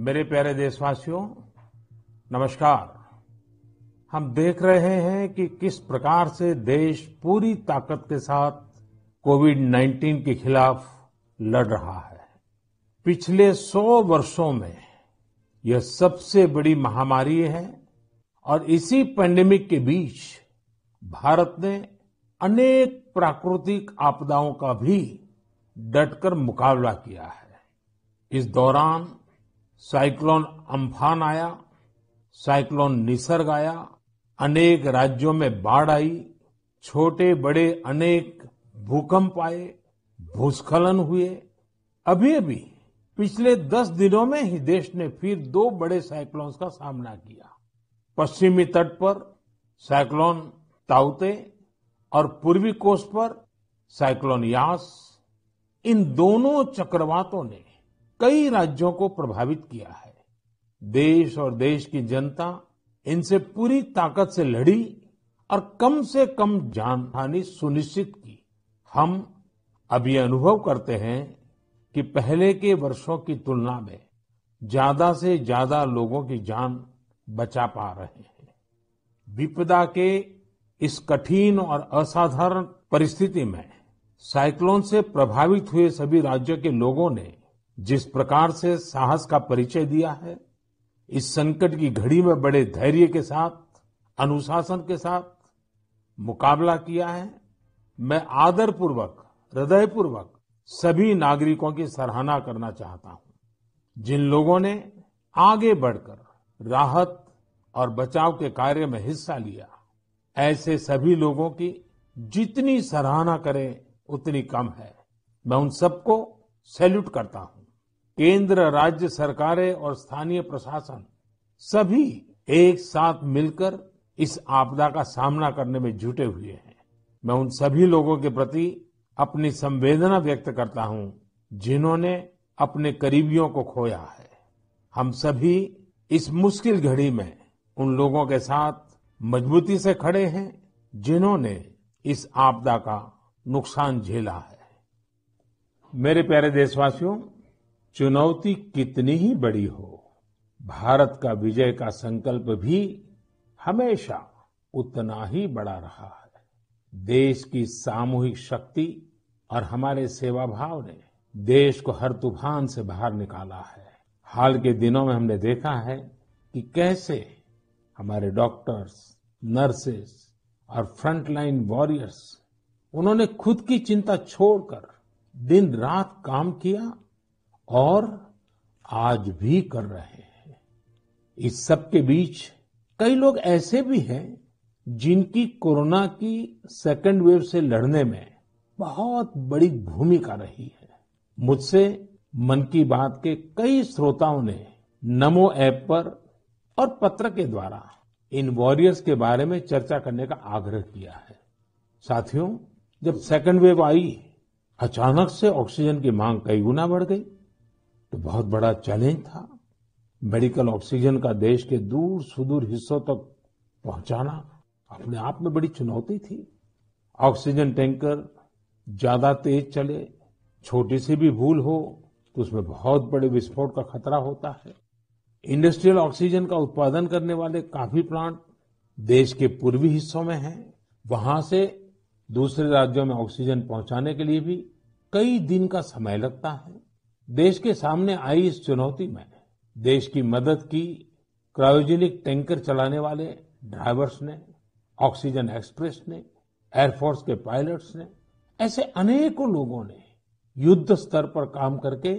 मेरे प्यारे देशवासियों, नमस्कार। हम देख रहे हैं कि किस प्रकार से देश पूरी ताकत के साथ कोविड-19 के खिलाफ लड़ रहा है। पिछले 100 वर्षों में यह सबसे बड़ी महामारी है और इसी पैंडेमिक के बीच भारत ने अनेक प्राकृतिक आपदाओं का भी डटकर मुकाबला किया है। इस दौरान साइक्लोन अम्फान आया, साइक्लोन निसर्ग आया, अनेक राज्यों में बाढ़ आई, छोटे बड़े अनेक भूकंप आए, भूस्खलन हुए। अभी पिछले 10 दिनों में ही देश ने फिर 2 बड़े साइक्लोन्स का सामना किया। पश्चिमी तट पर साइक्लोन ताउते और पूर्वी कोस्ट पर साइक्लोन यास। इन दोनों चक्रवातों ने कई राज्यों को प्रभावित किया है। देश और देश की जनता इनसे पूरी ताकत से लड़ी और कम से कम जानहानि सुनिश्चित की। हम अब ये अनुभव करते हैं कि पहले के वर्षों की तुलना में ज्यादा से ज्यादा लोगों की जान बचा पा रहे हैं। विपदा के इस कठिन और असाधारण परिस्थिति में साइक्लोन से प्रभावित हुए सभी राज्यों के लोगों ने जिस प्रकार से साहस का परिचय दिया है, इस संकट की घड़ी में बड़े धैर्य के साथ, अनुशासन के साथ मुकाबला किया है, मैं आदरपूर्वक, हृदयपूर्वक सभी नागरिकों की सराहना करना चाहता हूं। जिन लोगों ने आगे बढ़कर राहत और बचाव के कार्य में हिस्सा लिया, ऐसे सभी लोगों की जितनी सराहना करें उतनी कम है। मैं उन सबको सैल्यूट करता हूं। केंद्र, राज्य सरकारें और स्थानीय प्रशासन सभी एक साथ मिलकर इस आपदा का सामना करने में जुटे हुए हैं। मैं उन सभी लोगों के प्रति अपनी संवेदना व्यक्त करता हूं जिन्होंने अपने करीबियों को खोया है। हम सभी इस मुश्किल घड़ी में उन लोगों के साथ मजबूती से खड़े हैं जिन्होंने इस आपदा का नुकसान झेला है। मेरे प्यारे देशवासियों, चुनौती कितनी ही बड़ी हो, भारत का विजय का संकल्प भी हमेशा उतना ही बड़ा रहा है। देश की सामूहिक शक्ति और हमारे सेवा भाव ने देश को हर तूफान से बाहर निकाला है। हाल के दिनों में हमने देखा है कि कैसे हमारे डॉक्टर्स, नर्सेस और फ्रंटलाइन वॉरियर्स, उन्होंने खुद की चिंता छोड़कर दिन रात काम किया और आज भी कर रहे हैं। इस सब के बीच कई लोग ऐसे भी हैं जिनकी कोरोना की सेकंड वेव से लड़ने में बहुत बड़ी भूमिका रही है। मुझसे मन की बात के कई श्रोताओं ने नमो ऐप पर और पत्र के द्वारा इन वॉरियर्स के बारे में चर्चा करने का आग्रह किया है। साथियों, जब सेकंड वेव आई, अचानक से ऑक्सीजन की मांग कई गुना बढ़ गई, तो बहुत बड़ा चैलेंज था। मेडिकल ऑक्सीजन का देश के दूर सुदूर हिस्सों तक पहुंचाना अपने आप में बड़ी चुनौती थी। ऑक्सीजन टैंकर ज्यादा तेज चले, छोटी सी भी भूल हो तो उसमें बहुत बड़े विस्फोट का खतरा होता है। इंडस्ट्रियल ऑक्सीजन का उत्पादन करने वाले काफी प्लांट देश के पूर्वी हिस्सों में हैं। वहां से दूसरे राज्यों में ऑक्सीजन पहुंचाने के लिए भी कई दिन का समय लगता है। देश के सामने आई इस चुनौती में देश की मदद की क्रायोजेनिक टैंकर चलाने वाले ड्राइवर्स ने, ऑक्सीजन एक्सप्रेस ने, एयरफोर्स के पायलट्स ने, ऐसे अनेकों लोगों ने युद्ध स्तर पर काम करके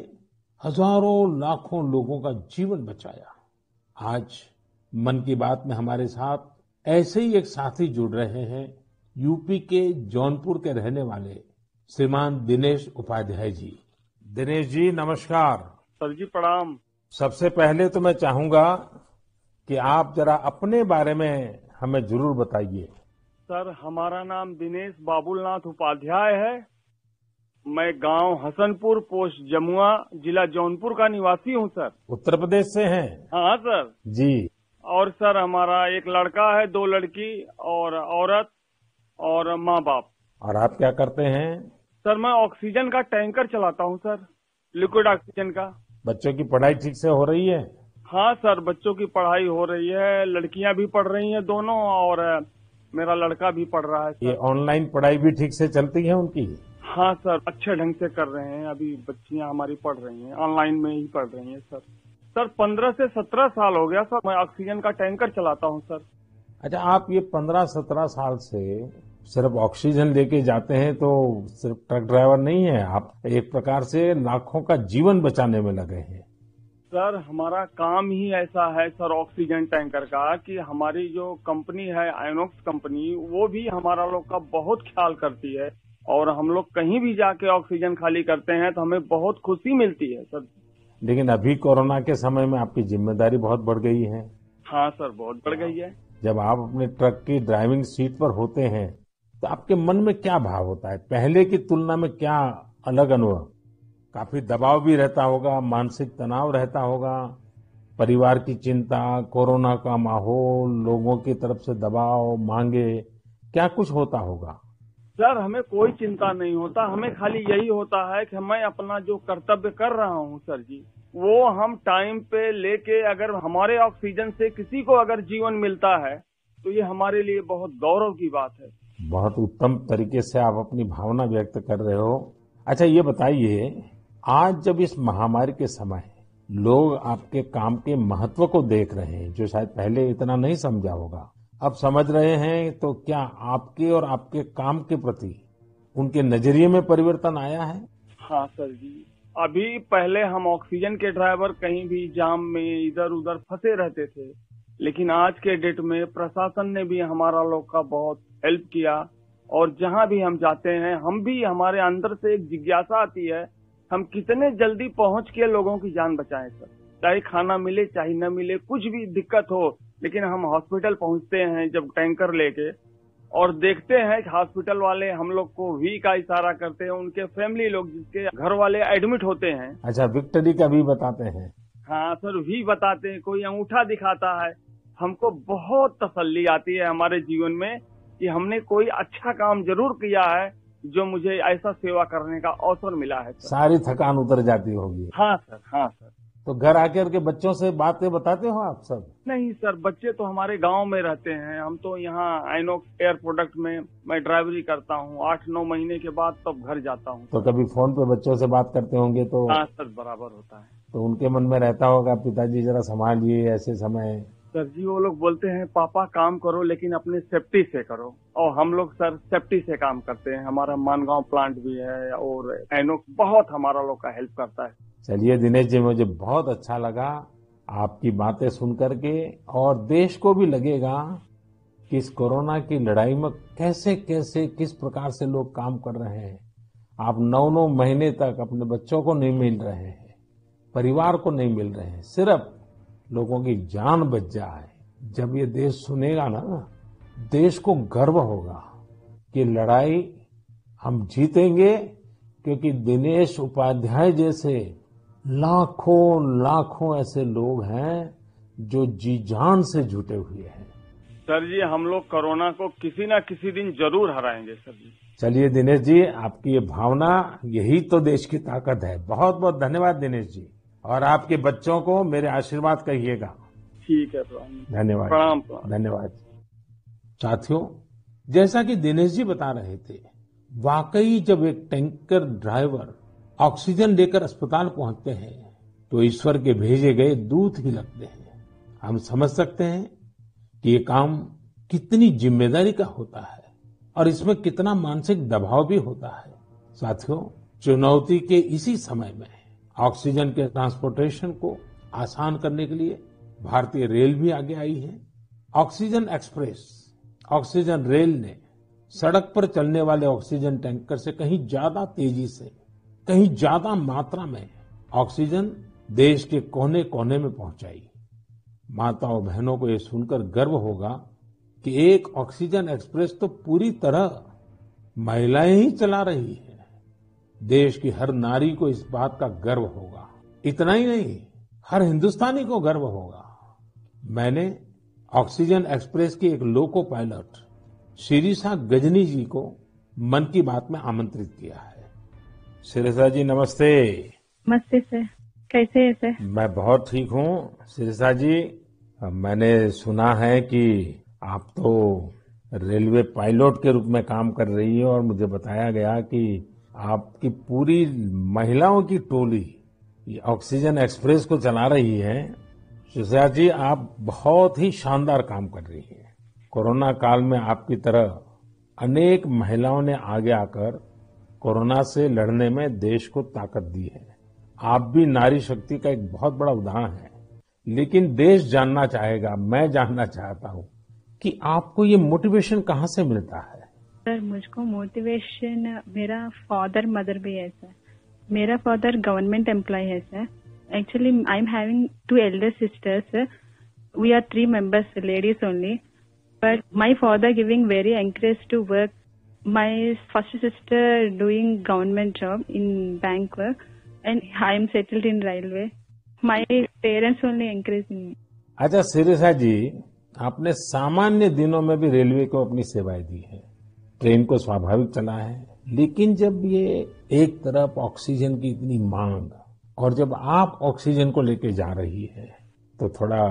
हजारों लाखों लोगों का जीवन बचाया। आज मन की बात में हमारे साथ ऐसे ही एक साथी जुड़ रहे हैं, यूपी के जौनपुर के रहने वाले श्रीमान दिनेश उपाध्याय जी। दिनेश जी, नमस्कार। सर जी प्रणाम। सबसे पहले तो मैं चाहूंगा कि आप जरा अपने बारे में हमें जरूर बताइए। सर, हमारा नाम दिनेश बाबुलनाथ उपाध्याय है। मैं गांव हसनपुर, पोस्ट जमुआ, जिला जौनपुर का निवासी हूं सर। उत्तर प्रदेश से हैं? हाँ सर जी। और सर, हमारा एक लड़का है, 2 लड़की और औरत और माँ बाप। और आप क्या करते हैं? सर, मैं ऑक्सीजन का टैंकर चलाता हूं सर, लिक्विड ऑक्सीजन का। बच्चों की पढ़ाई ठीक से हो रही है? हाँ सर, बच्चों की पढ़ाई हो रही है, लड़कियां भी पढ़ रही हैं दोनों, और मेरा लड़का भी पढ़ रहा है ये सर। ऑनलाइन पढ़ाई भी ठीक से चलती है उनकी? हाँ सर, अच्छे ढंग से कर रहे हैं। अभी बच्चियां हमारी पढ़ रही हैं, ऑनलाइन में ही पढ़ रही हैं सर। सर 15 से 17 साल हो गया सर, मैं ऑक्सीजन का टैंकर चलाता हूँ सर। अच्छा, आप ये 15-17 साल से सिर्फ ऑक्सीजन लेके जाते हैं, तो सिर्फ ट्रक ड्राइवर नहीं है आप, एक प्रकार से लाखों का जीवन बचाने में लगे हैं। सर हमारा काम ही ऐसा है सर, ऑक्सीजन टैंकर का, कि हमारी जो कंपनी है आइनॉक्स कंपनी, वो भी हमारा लोग का बहुत ख्याल करती है। और हम लोग कहीं भी जाके ऑक्सीजन खाली करते हैं तो हमें बहुत खुशी मिलती है सर। लेकिन अभी कोरोना के समय में आपकी जिम्मेदारी बहुत बढ़ गई है। हाँ सर, बहुत बढ़ गई है। जब आप अपने ट्रक की ड्राइविंग सीट पर होते हैं तो आपके मन में क्या भाव होता है? पहले की तुलना में क्या अलग अनुभव? काफी दबाव भी रहता होगा, मानसिक तनाव रहता होगा, परिवार की चिंता, कोरोना का माहौल, लोगों की तरफ से दबाव, मांगे, क्या कुछ होता होगा? सर हमें कोई चिंता नहीं होता, हमें खाली यही होता है कि मैं अपना जो कर्तव्य कर रहा हूँ सर जी, वो हम टाइम पे लेके, अगर हमारे ऑक्सीजन से किसी को अगर जीवन मिलता है तो ये हमारे लिए बहुत गौरव की बात है। बहुत उत्तम तरीके से आप अपनी भावना व्यक्त कर रहे हो। अच्छा, ये बताइए, आज जब इस महामारी के समय लोग आपके काम के महत्व को देख रहे हैं, जो शायद पहले इतना नहीं समझा होगा, अब समझ रहे हैं, तो क्या आपके और आपके काम के प्रति उनके नजरिए में परिवर्तन आया है? हाँ सर जी, अभी पहले हम ऑक्सीजन के ड्राइवर कहीं भी जाम में इधर उधर फंसे रहते थे, लेकिन आज के डेट में प्रशासन ने भी हमारा लोग का बहुत हेल्प किया। और जहाँ भी हम जाते हैं, हम भी, हमारे अंदर से एक जिज्ञासा आती है, हम कितने जल्दी पहुँच के लोगों की जान बचाएं सर। चाहे खाना मिले चाहे न मिले, कुछ भी दिक्कत हो, लेकिन हम हॉस्पिटल पहुँचते हैं जब टैंकर लेके, और देखते हैं कि हॉस्पिटल वाले हम लोग को वी का इशारा करते हैं, उनके फैमिली लोग जिसके घर वाले एडमिट होते हैं। अच्छा, विक्ट्री का भी बताते हैं? हाँ सर, वी बताते हैं, कोई अंगूठा दिखाता है। हमको बहुत तसल्ली आती है हमारे जीवन में कि हमने कोई अच्छा काम जरूर किया है, जो मुझे ऐसा सेवा करने का अवसर मिला है सर। सारी थकान उतर जाती होगी। हाँ सर, हाँ सर। तो घर आकर के बच्चों से बातें बताते हो आप सब? नहीं सर, बच्चे तो हमारे गांव में रहते हैं, हम तो यहाँ आइनॉक्स एयर प्रोडक्ट में मैं ड्राइवरी करता हूँ। 8-9 महीने के बाद तब घर जाता हूँ। तो कभी फोन पे बच्चों से बात करते होंगे तो? हाँ सर, बराबर होता है। तो उनके मन में रहता होगा, पिताजी जरा संभालिए ऐसे समय। सर जी, वो लोग बोलते हैं पापा काम करो लेकिन अपने सेफ्टी से करो, और हम लोग सर सेफ्टी से काम करते हैं। हमारा मानगांव प्लांट भी है और आइनॉक्स बहुत हमारा लोग का हेल्प करता है। चलिए दिनेश जी, मुझे बहुत अच्छा लगा आपकी बातें सुन करके, और देश को भी लगेगा कि इस कोरोना की लड़ाई में कैसे कैसे किस प्रकार से लोग काम कर रहे हैं। आप 9-9 महीने तक अपने बच्चों को नहीं मिल रहे हैं, परिवार को नहीं मिल रहे हैं, सिर्फ लोगों की जान बच जाए। जब ये देश सुनेगा ना, देश को गर्व होगा कि लड़ाई हम जीतेंगे, क्योंकि दिनेश उपाध्याय जैसे लाखों लाखों ऐसे लोग हैं जो जी जान से जुटे हुए हैं। सर जी, हम लोग कोरोना को किसी न किसी दिन जरूर हराएंगे सर जी। चलिए दिनेश जी, आपकी ये भावना, यही तो देश की ताकत है। बहुत बहुत धन्यवाद दिनेश जी, और आपके बच्चों को मेरे आशीर्वाद कहिएगा। ठीक है, प्रणाम। धन्यवाद। प्रणाम। धन्यवाद। साथियों, जैसा कि दिनेश जी बता रहे थे, वाकई जब एक टैंकर ड्राइवर ऑक्सीजन लेकर अस्पताल पहुंचते हैं तो ईश्वर के भेजे गए दूत ही लगते हैं। हम समझ सकते हैं कि ये काम कितनी जिम्मेदारी का होता है और इसमें कितना मानसिक दबाव भी होता है। साथियों, चुनौती के इसी समय में ऑक्सीजन के ट्रांसपोर्टेशन को आसान करने के लिए भारतीय रेल भी आगे आई है। ऑक्सीजन एक्सप्रेस, ऑक्सीजन रेल ने सड़क पर चलने वाले ऑक्सीजन टैंकर से कहीं ज्यादा तेजी से, कहीं ज्यादा मात्रा में ऑक्सीजन देश के कोने कोने में पहुंचाई। माताओं बहनों को ये सुनकर गर्व होगा कि एक ऑक्सीजन एक्सप्रेस तो पूरी तरह महिलाएं ही चला रही है। देश की हर नारी को इस बात का गर्व होगा। इतना ही नहीं, हर हिंदुस्तानी को गर्व होगा। मैंने ऑक्सीजन एक्सप्रेस की एक लोको पायलट शिरीषा गजनी जी को मन की बात में आमंत्रित किया है। शिरीषा जी, नमस्ते। नमस्ते सर। कैसे है सर? मैं बहुत ठीक हूँ शिरिषा जी। मैंने सुना है कि आप तो रेलवे पायलट के रूप में काम कर रही है और मुझे बताया गया कि आपकी पूरी महिलाओं की टोली ये ऑक्सीजन एक्सप्रेस को चला रही है। शिरिषा जी, आप बहुत ही शानदार काम कर रही हैं। कोरोना काल में आपकी तरह अनेक महिलाओं ने आगे आकर कोरोना से लड़ने में देश को ताकत दी है। आप भी नारी शक्ति का एक बहुत बड़ा उदाहरण है। लेकिन देश जानना चाहेगा, मैं जानना चाहता हूँ कि आपको ये मोटिवेशन कहाँ से मिलता है? सर, मुझको मोटिवेशन मेरा फादर मदर भी है सर। मेरा फादर गवर्नमेंट एम्प्लॉय है sir. Actually I am having 2 elder sisters. We are 3 members, ladies only. But my father giving very encourage to work. My first sister doing government job in bank work, and I am settled in railway. My parents only encouraging me. अच्छा शिरिषा जी, आपने सामान्य दिनों में भी railway को अपनी सेवाएं दी है, ट्रेन को स्वाभाविक चला है, लेकिन जब ये एक तरफ ऑक्सीजन की इतनी मांग और जब आप ऑक्सीजन को लेके जा रही है तो थोड़ा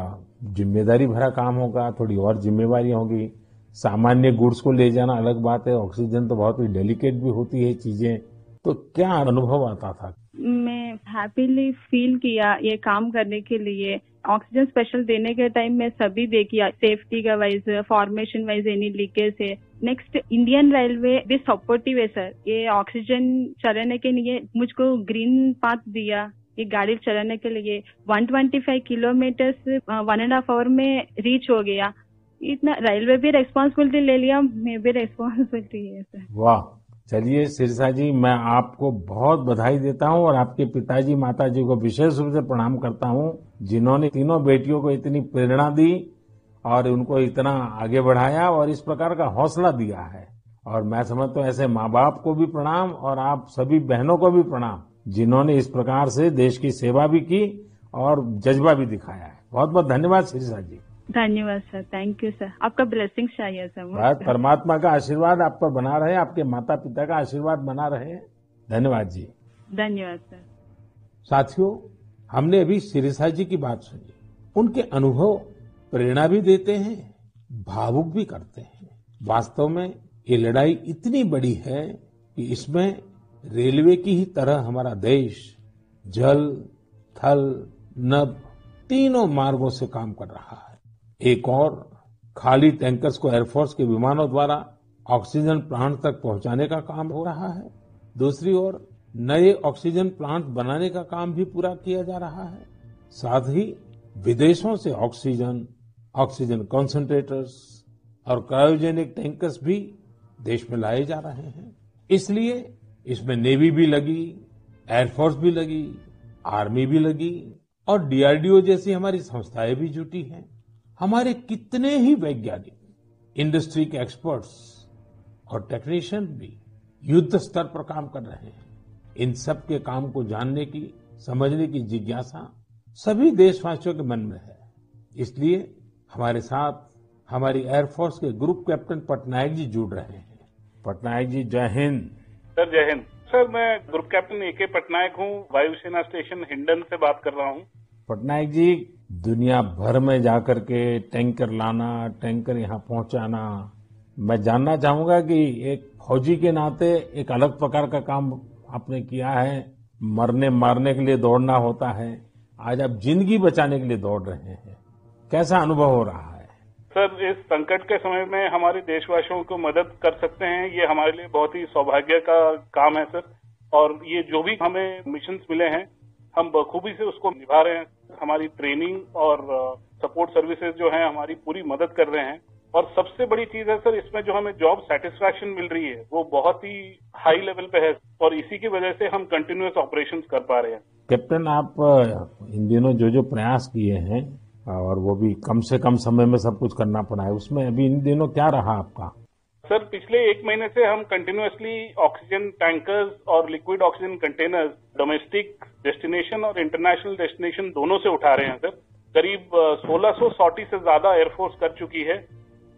जिम्मेदारी भरा काम होगा, थोड़ी और जिम्मेवारी होगी। सामान्य गुड्स को ले जाना अलग बात है, ऑक्सीजन तो बहुत ही डेलिकेट भी होती है चीजें। तो क्या अनुभव आता था? मैं हैप्पीली फील किया ये काम करने के लिए। ऑक्सीजन स्पेशल देने के टाइम में सभी देखिए सेफ्टी का wise, formation wise any leakage है। नेक्स्ट, इंडियन रेलवे भी सपोर्टिव है सर। ये ऑक्सीजन चलाने के लिए मुझको ग्रीन पाथ दिया, ये गाड़ी चलाने के लिए 125 किलोमीटर 1.5 hour में रीच हो गया। इतना रेलवे भी रेस्पॉन्सिबिलिटी ले लिया, मैं भी रेस्पॉन्सिबिलिटी है सर। वाह, चलिए शिरिषा जी, मैं आपको बहुत बधाई देता हूं और आपके पिताजी माताजी को विशेष रूप से प्रणाम करता हूं, जिन्होंने तीनों बेटियों को इतनी प्रेरणा दी और उनको इतना आगे बढ़ाया और इस प्रकार का हौसला दिया है। और मैं समझता हूं ऐसे माँ बाप को भी प्रणाम और आप सभी बहनों को भी प्रणाम, जिन्होंने इस प्रकार से देश की सेवा भी की और जज्बा भी दिखाया है। बहुत बहुत धन्यवाद शिरिषा जी। धन्यवाद सर, थैंक यू सर। आपका ब्लेसिंग चाहिए सर। बस परमात्मा का आशीर्वाद आप पर बना रहे, आपके माता पिता का आशीर्वाद बना रहे। धन्यवाद जी। धन्यवाद सर। साथियों, हमने अभी शिरिषा जी की बात सुनी। उनके अनुभव प्रेरणा भी देते हैं, भावुक भी करते हैं। वास्तव में ये लड़ाई इतनी बड़ी है कि इसमें रेलवे की ही तरह हमारा देश जल, थल, नभ तीनों मार्गों से काम कर रहा है। एक और खाली टैंकर्स को एयरफोर्स के विमानों द्वारा ऑक्सीजन प्लांट तक पहुंचाने का काम हो रहा है। दूसरी ओर नए ऑक्सीजन प्लांट बनाने का काम भी पूरा किया जा रहा है। साथ ही विदेशों से ऑक्सीजन कॉन्सेंट्रेटर्स और क्रायोजेनिक टैंकर्स भी देश में लाए जा रहे हैं। इसलिए इसमें नेवी भी लगी, एयरफोर्स भी लगी, आर्मी भी लगी और डीआरडीओ जैसी हमारी संस्थाएं भी जुटी हैं। हमारे कितने ही वैज्ञानिक, इंडस्ट्री के एक्सपर्ट्स और टेक्नीशियन भी युद्ध स्तर पर काम कर रहे हैं। इन सब के काम को जानने की, समझने की जिज्ञासा सभी देशवासियों के मन में है। इसलिए हमारे साथ हमारी एयरफोर्स के ग्रुप कैप्टन पटनायक जी जुड़ रहे हैं। पटनायक जी, जय हिंद। सर जय हिंद। सर, मैं ग्रुप कैप्टन ए.के. पटनायक हूँ, वायुसेना स्टेशन हिंडन से बात कर रहा हूँ। पटनायक जी, दुनिया भर में जाकर के टैंकर लाना, टैंकर यहाँ पहुंचाना, मैं जानना चाहूंगा कि एक फौजी के नाते एक अलग प्रकार का काम आपने किया है। मरने मारने के लिए दौड़ना होता है, आज आप जिंदगी बचाने के लिए दौड़ रहे हैं। कैसा अनुभव हो रहा है? सर, इस संकट के समय में हमारे देशवासियों को मदद कर सकते हैं, ये हमारे लिए बहुत ही सौभाग्य का काम है सर। और ये जो भी हमें मिशंस मिले हैं, हम बखूबी से उसको निभा रहे हैं। हमारी ट्रेनिंग और सपोर्ट सर्विसेज जो हैं हमारी पूरी मदद कर रहे हैं। और सबसे बड़ी चीज है सर, इसमें जो हमें जॉब सेटिस्फैक्शन मिल रही है वो बहुत ही हाई लेवल पे है और इसी की वजह से हम कंटिन्यूअस ऑपरेशंस कर पा रहे हैं। कैप्टन, आप इन दिनों जो प्रयास किए हैं और वो भी कम से कम समय में सब कुछ करना पड़ा है, उसमें अभी इन दिनों क्या रहा आपका? सर, पिछले 1 महीने से हम कंटिन्यूअसली ऑक्सीजन टैंकर्स और liquid oxygen containers domestic destination और इंटरनेशनल डेस्टिनेशन दोनों से उठा रहे हैं सर। करीब 1600 सॉर्टी से ज्यादा एयरफोर्स कर चुकी है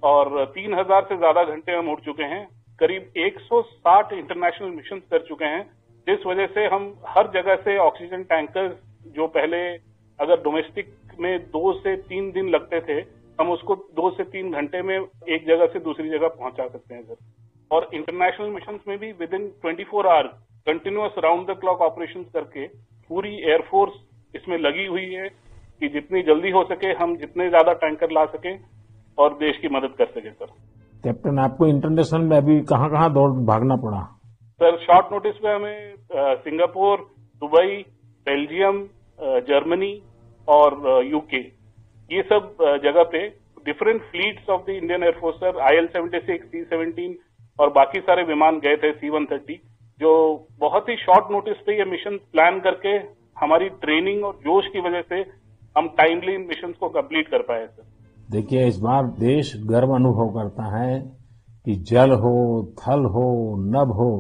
और 3000 से ज्यादा घंटे हम उड़ चुके हैं। करीब 160 इंटरनेशनल मिशन कर चुके हैं, जिस वजह से हम हर जगह से ऑक्सीजन टैंकर्स जो पहले अगर डोमेस्टिक में 2 से 3 दिन लगते थे, हम उसको 2 से 3 घंटे में एक जगह से दूसरी जगह पहुंचा सकते हैं सर। और इंटरनेशनल मिशंस में भी with in 24 hours continuous round the clock operations करके पूरी एयरफोर्स इसमें लगी हुई है कि जितनी जल्दी हो सके हम जितने ज्यादा टैंकर ला सकें और देश की मदद कर सके सर। कैप्टन, आपको इंटरनेशनल में अभी कहाँ कहाँ दौड़ भागना पड़ा? सर शॉर्ट नोटिस पे हमें सिंगापुर, दुबई, बेल्जियम, जर्मनी और यूके, ये सब जगह पे different fleets of the Indian air force sir, IL-76, C-17 और बाकी सारे विमान गए थे, C-130, जो बहुत ही शॉर्ट नोटिस पे ये मिशन प्लान करके हमारी ट्रेनिंग और जोश की वजह से हम टाइमली इन मिशन को कंप्लीट कर पाए सर। देखिए, इस बार देश गर्व अनुभव करता है कि जल हो, थल हो, नभ हो,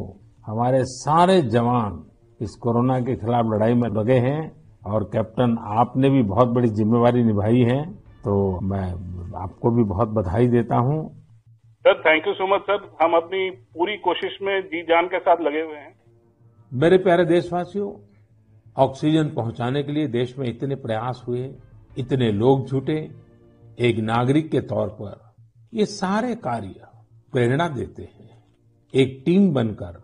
हमारे सारे जवान इस कोरोना के खिलाफ लड़ाई में लगे हैं। और कैप्टन, आपने भी बहुत बड़ी जिम्मेवारी निभाई है, तो मैं आपको भी बहुत बधाई देता हूं। Sir thank you so much sir, हम अपनी पूरी कोशिश में जी जान के साथ लगे हुए हैं। मेरे प्यारे देशवासियों, ऑक्सीजन पहुंचाने के लिए देश में इतने प्रयास हुए, इतने लोग जुटे, एक नागरिक के तौर पर ये सारे कार्य प्रेरणा देते हैं। एक टीम बनकर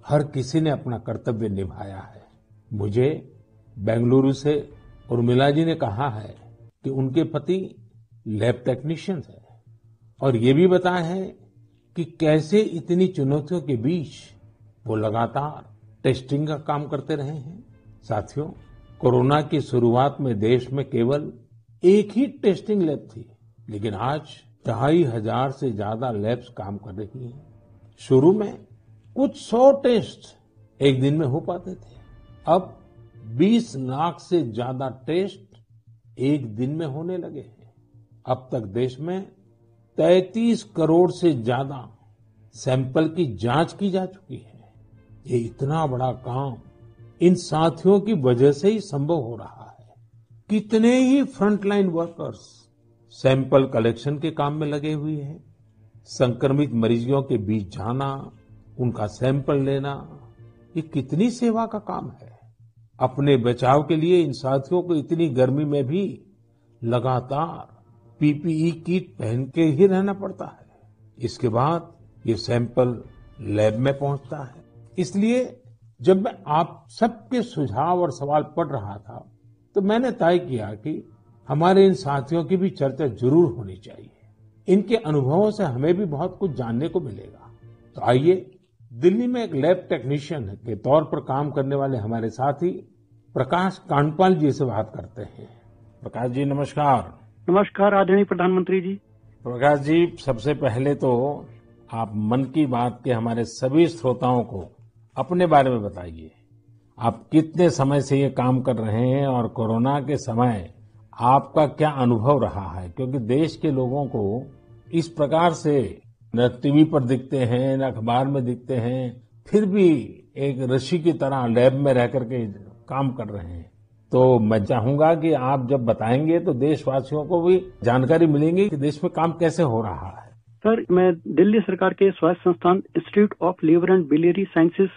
हर किसी ने अपना कर्तव्य निभाया है। मुझे बेंगलुरु से उर्मिला जी ने कहा है कि उनके पति लैब टेक्नीशियन है और ये भी बताया है कि कैसे इतनी चुनौतियों के बीच वो लगातार टेस्टिंग का काम करते रहे हैं। साथियों, कोरोना की शुरुआत में देश में केवल एक ही टेस्टिंग लैब थी, लेकिन आज 2500 से ज्यादा लैब्स काम कर रही हैं। शुरू में कुछ 100 टेस्ट एक दिन में हो पाते थे, अब 20 लाख से ज्यादा टेस्ट एक दिन में होने लगे हैं। अब तक देश में 33 करोड़ से ज्यादा सैंपल की जांच की जा चुकी है। ये इतना बड़ा काम इन साथियों की वजह से ही संभव हो रहा है। कितने ही फ्रंटलाइन वर्कर्स सैंपल कलेक्शन के काम में लगे हुए हैं। संक्रमित मरीजों के बीच जाना, उनका सैंपल लेना, ये कितनी सेवा का काम है। अपने बचाव के लिए इन साथियों को इतनी गर्मी में भी लगातार PPE किट पहन के ही रहना पड़ता है। इसके बाद ये सैंपल लैब में पहुंचता है। इसलिए जब मैं आप सबके सुझाव और सवाल पढ़ रहा था, तो मैंने तय किया कि हमारे इन साथियों की भी चर्चा जरूर होनी चाहिए। इनके अनुभवों से हमें भी बहुत कुछ जानने को मिलेगा। तो आइए, दिल्ली में एक लैब टेक्नीशियन के तौर पर काम करने वाले हमारे साथी प्रकाश कांडपाल जी से बात करते हैं। प्रकाश जी, नमस्कार। नमस्कार आदरणीय प्रधानमंत्री जी। प्रकाश जी, सबसे पहले तो आप मन की बात के हमारे सभी श्रोताओं को अपने बारे में बताइए। आप कितने समय से ये काम कर रहे हैं और कोरोना के समय आपका क्या अनुभव रहा है? क्योंकि देश के लोगों को इस प्रकार से न टीवी पर दिखते हैं, न अखबार में दिखते हैं, फिर भी एक ऋषि की तरह लैब में रह करके काम कर रहे हैं। तो मैं चाहूंगा कि आप जब बताएंगे तो देशवासियों को भी जानकारी मिलेगी कि देश में काम कैसे हो रहा है। सर, मैं दिल्ली सरकार के स्वास्थ्य संस्थान institute of liver and biliary sciences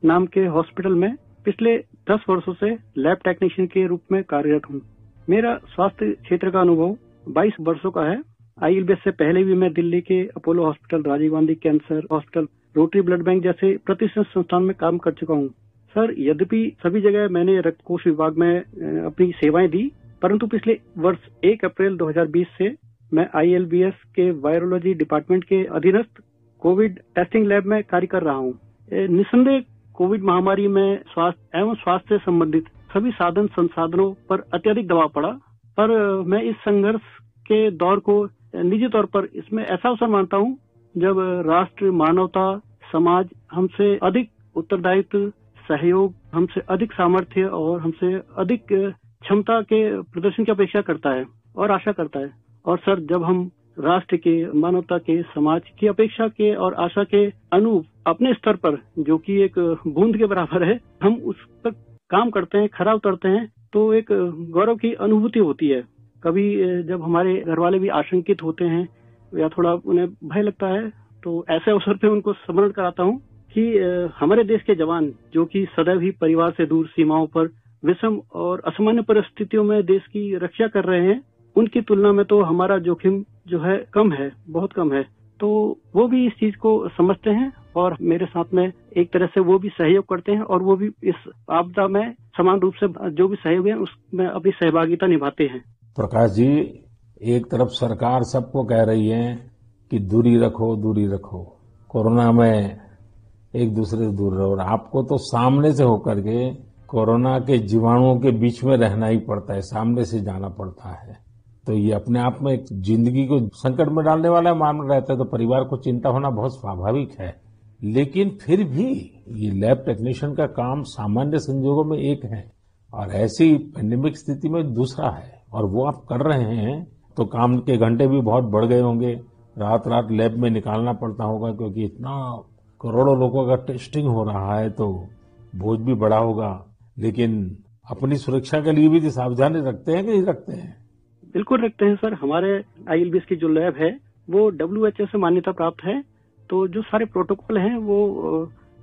नाम के हॉस्पिटल में पिछले 10 वर्षों से लैब टेक्नीशियन के रूप में कार्यरत हूँ। मेरा स्वास्थ्य क्षेत्र का अनुभव 22 वर्षों का है। ILBS से पहले भी मैं दिल्ली के Apollo hospital, Rajiv Gandhi cancer hospital, Rotary blood bank जैसे प्रतिष्ठित संस्थान में काम कर चुका हूँ। सर, यद्यपि सभी जगह मैंने रक्त कोष विभाग में अपनी सेवाएं दी, परंतु पिछले वर्ष 1 अप्रैल 2020 से मैं ILBS के वायरोलॉजी डिपार्टमेंट के अधीनस्थ कोविड टेस्टिंग लैब में कार्य कर रहा हूँ। निस्संदेह कोविड महामारी में स्वास्थ्य एवं स्वास्थ्य से संबंधित सभी साधन संसाधनों पर अत्यधिक दबाव पड़ा, पर मैं इस संघर्ष के दौर को निजी तौर पर इसमें ऐसा अवसर मानता हूँ जब राष्ट्र, मानवता, समाज हमसे अधिक उत्तरदायित्व, सहयोग, हमसे अधिक सामर्थ्य और हमसे अधिक क्षमता के प्रदर्शन की अपेक्षा करता है और आशा करता है। और सर, जब हम राष्ट्र के, मानवता के, समाज की अपेक्षा के और आशा के अनुरूप अपने स्तर पर, जो कि एक बूंद के बराबर है, हम उस पर काम करते हैं, खरा उतरते हैं, तो एक गौरव की अनुभूति होती है। कभी जब हमारे घर वाले भी आशंकित होते हैं या थोड़ा उन्हें भय लगता है, तो ऐसे अवसर पे उनको स्मरण कराता हूँ कि हमारे देश के जवान, जो कि सदैव ही परिवार से दूर सीमाओं पर विषम और असामान्य परिस्थितियों में देश की रक्षा कर रहे हैं, उनकी तुलना में तो हमारा जोखिम जो है कम है, बहुत कम है। तो वो भी इस चीज को समझते हैं और मेरे साथ में एक तरह से वो भी सहयोग करते हैं और वो भी इस आपदा में समान रूप से जो भी सहयोग है उसमें अपनी सहभागिता निभाते हैं। प्रकाश जी, एक तरफ सरकार सबको कह रही है कि दूरी रखो, दूरी रखो, कोरोना में एक दूसरे से दूर रहो, और आपको तो सामने से होकर के कोरोना के जीवाणुओं के बीच में रहना ही पड़ता है, सामने से जाना पड़ता है। तो ये अपने आप में एक जिंदगी को संकट में डालने वाला मामला रहता है, तो परिवार को चिंता होना बहुत स्वाभाविक है। लेकिन फिर भी ये लैब टेक्नीशियन का काम सामान्य संजोगों में एक है और ऐसी पैंडेमिक स्थिति में दूसरा है, और वो आप कर रहे हैं तो काम के घंटे भी बहुत बढ़ गए होंगे, रात रात लैब में निकालना पड़ता होगा, क्योंकि इतना करोड़ों लोगों का टेस्टिंग हो रहा है तो बोझ भी बड़ा होगा। लेकिन अपनी सुरक्षा के लिए भी तो सावधानी रखते हैं कि नहीं रखते हैं? बिल्कुल रखते हैं सर। हमारे ILBS की जो लैब है वो WHO से मान्यता प्राप्त है, तो जो सारे प्रोटोकॉल हैं वो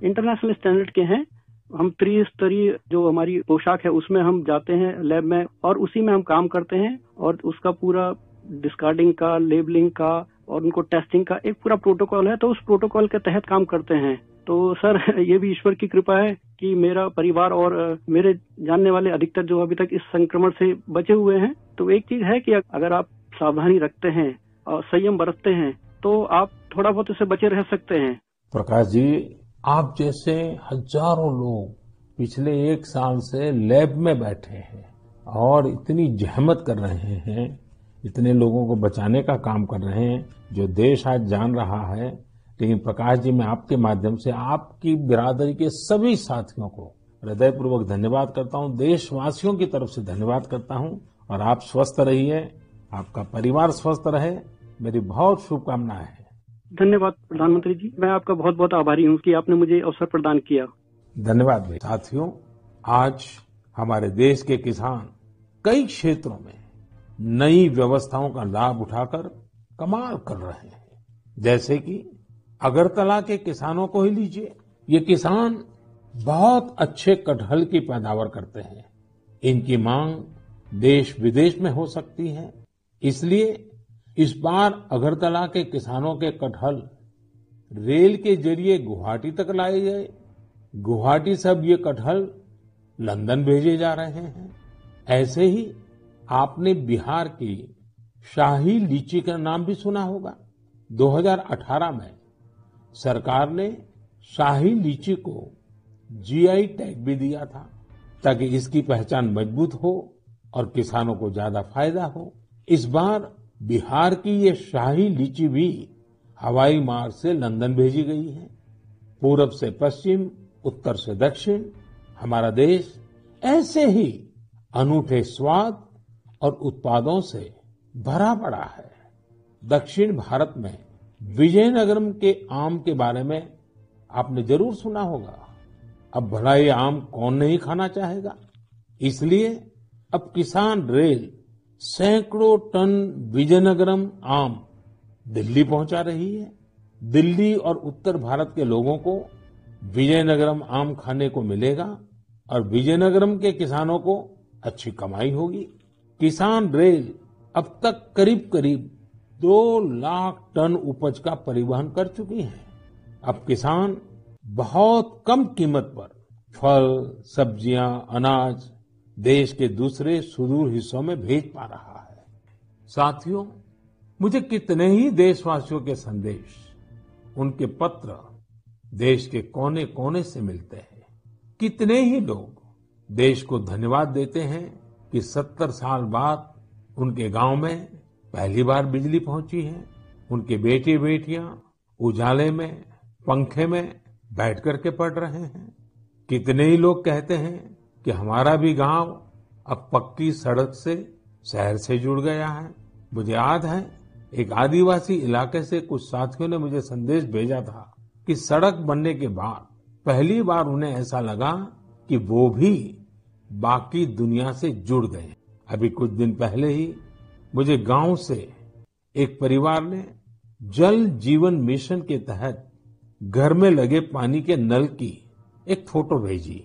इंटरनेशनल स्टैंडर्ड के हैं। हम त्रिस्तरीय जो हमारी पोशाक है उसमें हम जाते हैं लैब में और उसी में हम काम करते हैं, और उसका पूरा डिस्कार्डिंग का, लेबलिंग का और उनको टेस्टिंग का एक पूरा प्रोटोकॉल है, तो उस प्रोटोकॉल के तहत काम करते हैं। तो सर ये भी ईश्वर की कृपा है कि मेरा परिवार और मेरे जानने वाले अधिकतर जो अभी तक इस संक्रमण से बचे हुए हैं। तो एक चीज है कि अगर आप सावधानी रखते हैं और संयम बरतते हैं तो आप थोड़ा बहुत इससे बचे रह सकते हैं। प्रकाश जी, आप जैसे हजारों लोग पिछले 1 साल से लैब में बैठे हैं और इतनी जहमत कर रहे हैं, इतने लोगों को बचाने का काम कर रहे हैं, जो देश आज जान रहा है। लेकिन प्रकाश जी, मैं आपके माध्यम से आपकी बिरादरी के सभी साथियों को हृदयपूर्वक धन्यवाद करता हूं, देशवासियों की तरफ से धन्यवाद करता हूं, और आप स्वस्थ रहिए, आपका परिवार स्वस्थ रहे, मेरी बहुत शुभकामनाएं हैं। धन्यवाद प्रधानमंत्री जी, मैं आपका बहुत बहुत आभारी हूं कि आपने मुझे अवसर प्रदान किया। धन्यवाद भाई। साथियों, आज हमारे देश के किसान कई क्षेत्रों में नई व्यवस्थाओं का लाभ उठाकर कमाल कर रहे हैं। जैसे कि अगरतला के किसानों को ही लीजिए, ये किसान बहुत अच्छे कटहल की पैदावार करते हैं। इनकी मांग देश विदेश में हो सकती है, इसलिए इस बार अगरतला के किसानों के कटहल रेल के जरिए गुवाहाटी तक लाए गए। गुवाहाटी से अब ये कटहल लंदन भेजे जा रहे हैं। ऐसे ही आपने बिहार की शाही लीची का नाम भी सुना होगा। 2018 में सरकार ने शाही लीची को GI टैग भी दिया था, ताकि इसकी पहचान मजबूत हो और किसानों को ज्यादा फायदा हो। इस बार बिहार की ये शाही लीची भी हवाई मार्ग से लंदन भेजी गई है। पूरब से पश्चिम, उत्तर से दक्षिण, हमारा देश ऐसे ही अनूठे स्वाद और उत्पादों से भरा पड़ा है। दक्षिण भारत में विजयनगरम के आम के बारे में आपने जरूर सुना होगा। अब भला ये आम कौन नहीं खाना चाहेगा। इसलिए अब किसान रेल सैकड़ों टन विजयनगरम आम दिल्ली पहुंचा रही है। दिल्ली और उत्तर भारत के लोगों को विजयनगरम आम खाने को मिलेगा और विजयनगरम के किसानों को अच्छी कमाई होगी। किसान रेल अब तक करीब करीब 2 लाख टन उपज का परिवहन कर चुकी है। अब किसान बहुत कम कीमत पर फल, सब्जियां, अनाज देश के दूसरे सुदूर हिस्सों में भेज पा रहा है। साथियों, मुझे कितने ही देशवासियों के संदेश, उनके पत्र देश के कोने कोने से मिलते हैं। कितने ही लोग देश को धन्यवाद देते हैं कि 70 साल बाद उनके गांव में पहली बार बिजली पहुंची है। उनके बेटे बेटियां उजाले में, पंखे में बैठ करके पढ़ रहे हैं। कितने ही लोग कहते हैं कि हमारा भी गांव अब पक्की सड़क से शहर से जुड़ गया है। मुझे याद है, एक आदिवासी इलाके से कुछ साथियों ने मुझे संदेश भेजा था कि सड़क बनने के बाद पहली बार उन्हें ऐसा लगा कि वो भी बाकी दुनिया से जुड़ गए। अभी कुछ दिन पहले ही मुझे गांव से एक परिवार ने जल जीवन मिशन के तहत घर में लगे पानी के नल की एक फोटो भेजी।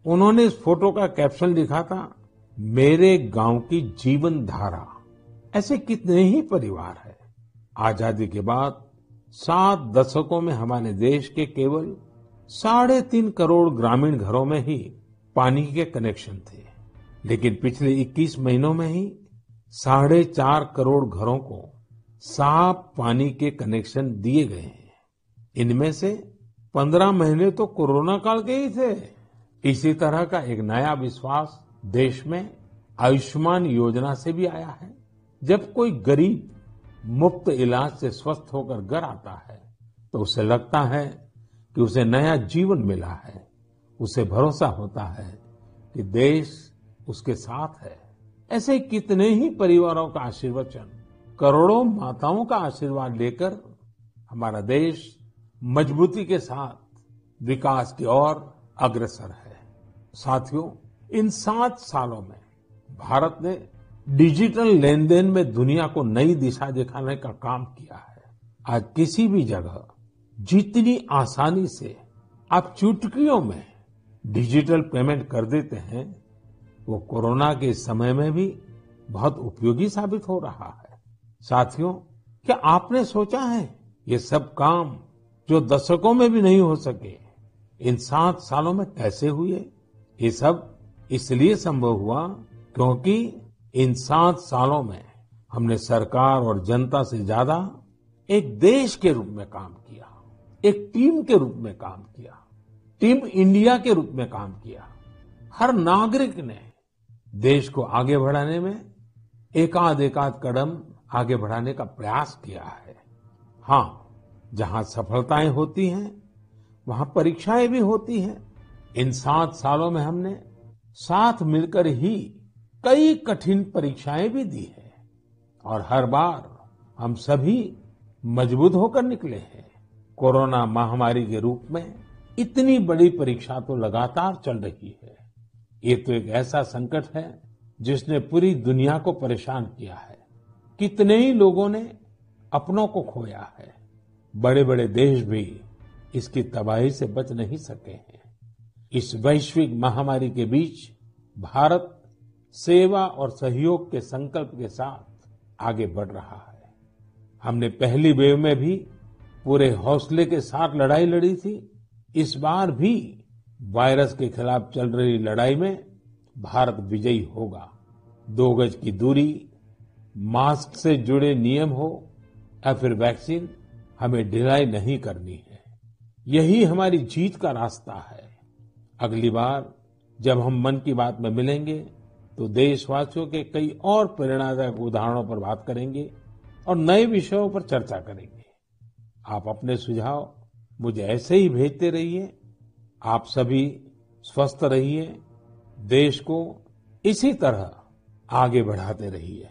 उन्होंने इस फोटो का कैप्शन लिखा था, मेरे गांव की जीवन धारा। ऐसे कितने ही परिवार हैं। आजादी के बाद 7 दशकों में हमारे देश के केवल 3.5 करोड़ ग्रामीण घरों में ही पानी के कनेक्शन थे, लेकिन पिछले 21 महीनों में ही 4.5 करोड़ घरों को साफ पानी के कनेक्शन दिए गए हैं। इनमें से 15 महीने तो कोरोना काल के ही थे। इसी तरह का एक नया विश्वास देश में आयुष्मान योजना से भी आया है। जब कोई गरीब मुफ्त इलाज से स्वस्थ होकर घर आता है तो उसे लगता है कि उसे नया जीवन मिला है। उसे भरोसा होता है कि देश उसके साथ है। ऐसे कितने ही परिवारों का आशीर्वचन, करोड़ों माताओं का आशीर्वाद लेकर हमारा देश मजबूती के साथ विकास की ओर अग्रसर है। साथियों, इन 7 सालों में भारत ने डिजिटल लेन देन में दुनिया को नई दिशा दिखाने का काम किया है। आज किसी भी जगह जितनी आसानी से आप चुटकियों में डिजिटल पेमेंट कर देते हैं, वो कोरोना के समय में भी बहुत उपयोगी साबित हो रहा है। साथियों, क्या आपने सोचा है ये सब काम जो दशकों में भी नहीं हो सके, इन 7 सालों में कैसे हुए? ये सब इसलिए संभव हुआ क्योंकि इन 7 सालों में हमने सरकार और जनता से ज्यादा एक देश के रूप में काम किया, एक टीम के रूप में काम किया, टीम इंडिया के रूप में काम किया। हर नागरिक ने देश को आगे बढ़ाने में एकाध कदम आगे बढ़ाने का प्रयास किया है। हाँ, जहां सफलताएं होती हैं, वहां परीक्षाएं भी होती हैं। इन 7 सालों में हमने साथ मिलकर ही कई कठिन परीक्षाएं भी दी है और हर बार हम सभी मजबूत होकर निकले हैं। कोरोना महामारी के रूप में इतनी बड़ी परीक्षा तो लगातार चल रही है। ये तो एक ऐसा संकट है जिसने पूरी दुनिया को परेशान किया है। कितने ही लोगों ने अपनों को खोया है। बड़े बड़े देश भी इसकी तबाही से बच नहीं सके हैं। इस वैश्विक महामारी के बीच भारत सेवा और सहयोग के संकल्प के साथ आगे बढ़ रहा है। हमने पहली वेव में भी पूरे हौसले के साथ लड़ाई लड़ी थी। इस बार भी वायरस के खिलाफ चल रही लड़ाई में भारत विजयी होगा। 2 गज की दूरी, मास्क से जुड़े नियम हो या फिर वैक्सीन, हमें ढिलाई नहीं करनी है। यही हमारी जीत का रास्ता है। अगली बार जब हम मन की बात में मिलेंगे तो देशवासियों के कई और प्रेरणादायक उदाहरणों पर बात करेंगे और नए विषयों पर चर्चा करेंगे। आप अपने सुझाव मुझे ऐसे ही भेजते रहिए। आप सभी स्वस्थ रहिए, देश को इसी तरह आगे बढ़ाते रहिए।